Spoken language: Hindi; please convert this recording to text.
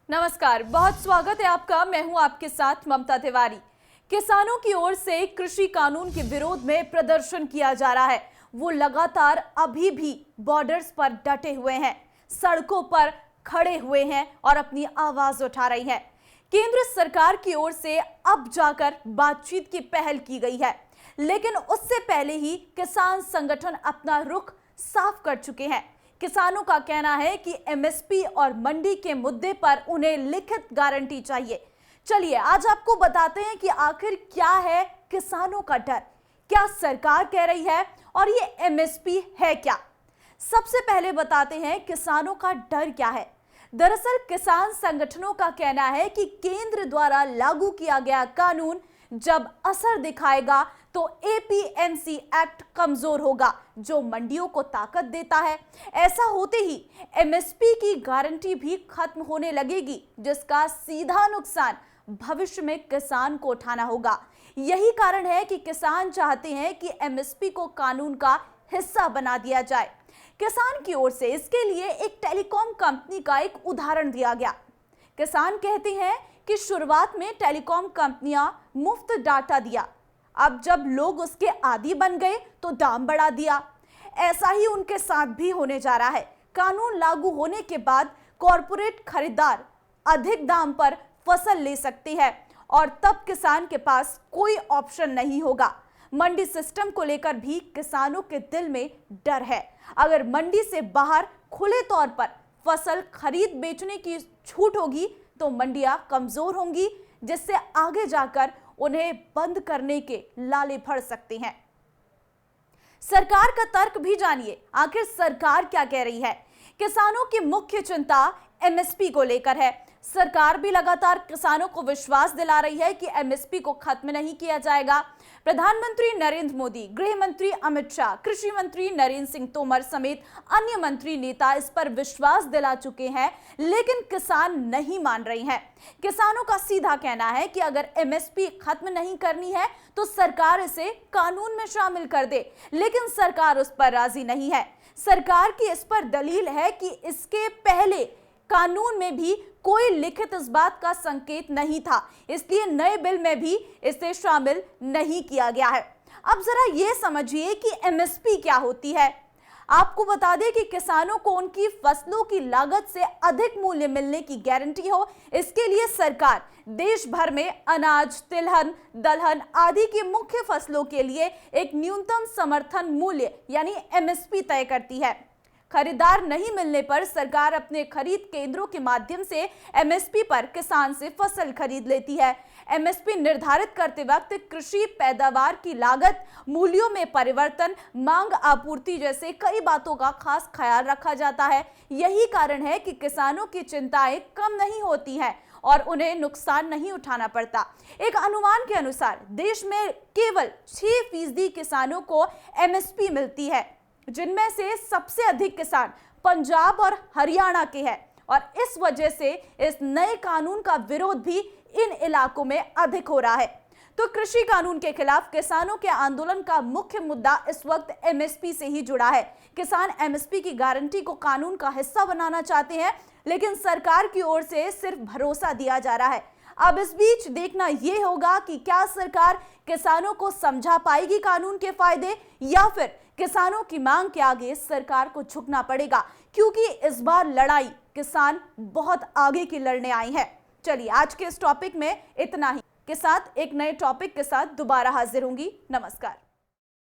नमस्कार, बहुत स्वागत है आपका। मैं हूं आपके साथ ममता तिवारी। किसानों की ओर से कृषि कानून के विरोध में प्रदर्शन किया जा रहा है। वो लगातार अभी भी बॉर्डर्स पर डटे हुए हैं, सड़कों पर खड़े हुए हैं और अपनी आवाज उठा रही हैं। केंद्र सरकार की ओर से अब जाकर बातचीत की पहल की गई है, लेकिन उससे पहले ही किसान संगठन अपना रुख साफ कर चुके हैं। किसानों का कहना है कि एमएसपी और मंडी के मुद्दे पर उन्हें लिखित गारंटी चाहिए। चलिए आज आपको बताते हैं कि आखिर क्या है किसानों का डर, क्या सरकार कह रही है और ये एमएसपी है क्या। सबसे पहले बताते हैं किसानों का डर क्या है। दरअसल किसान संगठनों का कहना है कि केंद्र द्वारा लागू किया गया कानून जब असर दिखाएगा तो एपीएमसी एक्ट कमजोर होगा, जो मंडियों को ताकत देता है। ऐसा होते ही एमएसपी की गारंटी भी खत्म होने लगेगी, जिसका सीधा नुकसान भविष्य में किसान को उठाना होगा। यही कारण है कि किसान चाहते हैं कि एमएसपी को कानून का हिस्सा बना दिया जाए। किसान की ओर से इसके लिए एक टेलीकॉम कंपनी का एक उदाहरण दिया गया। किसान कहते हैं कि शुरुआत में टेलीकॉम कंपनियां मुफ्त डाटा दिया, अब जब लोग उसके आदी बन गए तो दाम बढ़ा दिया। ऐसा ही उनके साथ भी होने जा रहा है। कानून लागू होने के बाद कॉरपोरेट खरीदार अधिक दाम पर फसल ले सकते हैं और तब किसान के पास कोई ऑप्शन नहीं होगा। मंडी सिस्टम को लेकर भी किसानों के दिल में डर है। अगर मंडी से बाहर खुले तौर पर फसल खरीद बेचने की छूट होगी तो मंडियां कमजोर होंगी, जिससे आगे जाकर उन्हें बंद करने के लाले पड़ सकते हैं। सरकार का तर्क भी जानिए, आखिर सरकार क्या कह रही है। किसानों की मुख्य चिंता एमएसपी को लेकर है। सरकार भी लगातार किसानों को विश्वास दिला रही है कि एमएसपी को खत्म नहीं किया जाएगा। प्रधानमंत्री नरेंद्र मोदी, गृह मंत्री अमित शाह, कृषि मंत्री नरेंद्र सिंह तोमर समेत अन्य मंत्री नेता इस पर विश्वास दिला चुके हैं, लेकिन किसान नहीं मान रहे हैं। किसानों का सीधा कहना है कि अगर एमएसपी खत्म नहीं करनी है तो सरकार इसे कानून में शामिल कर दे, लेकिन सरकार उस पर राजी नहीं है। सरकार की इस पर दलील है कि इसके पहले कानून में भी कोई लिखित इस बात का संकेत नहीं था, इसलिए नए बिल में भी इसे शामिल नहीं किया गया है। अब जरा ये समझिए कि एमएसपी क्या होती है। आपको बता दें कि किसानों को उनकी फसलों की लागत से अधिक मूल्य मिलने की गारंटी हो, इसके लिए सरकार देश भर में अनाज, तिलहन, दलहन आदि की मुख्य फसलों के लिए एक न्यूनतम समर्थन मूल्य यानी एमएसपी तय करती है। खरीदार नहीं मिलने पर सरकार अपने खरीद केंद्रों के माध्यम से एमएसपी पर किसान से फसल खरीद लेती है। एमएसपी निर्धारित करते वक्त कृषि पैदावार की लागत, मूल्यों में परिवर्तन, मांग आपूर्ति जैसे कई बातों का खास ख्याल रखा जाता है। यही कारण है कि किसानों की चिंताएं कम नहीं होती हैं और उन्हें नुकसान नहीं उठाना पड़ता। एक अनुमान के अनुसार देश में केवल 6% किसानों को एमएसपी मिलती है, जिनमें से सबसे अधिक किसान पंजाब और हरियाणा के हैं और इस वजह से इस नए कानून का विरोध भी इन इलाकों में अधिक हो रहा है। तो कृषि कानून के खिलाफ किसानों के आंदोलन का मुख्य मुद्दा इस वक्त एमएसपी से ही जुड़ा है। किसान एमएसपी की गारंटी को कानून का हिस्सा बनाना चाहते हैं, लेकिन सरकार की ओर से सिर्फ भरोसा दिया जा रहा है। अब इस बीच देखना यह होगा कि क्या सरकार किसानों को समझा पाएगी कानून के फायदे, या फिर किसानों की मांग के आगे सरकार को झुकना पड़ेगा, क्योंकि इस बार लड़ाई किसान बहुत आगे की लड़ने आए हैं। चलिए आज के इस टॉपिक में इतना ही। के साथ एक नए टॉपिक के साथ दोबारा हाजिर होंगी। नमस्कार।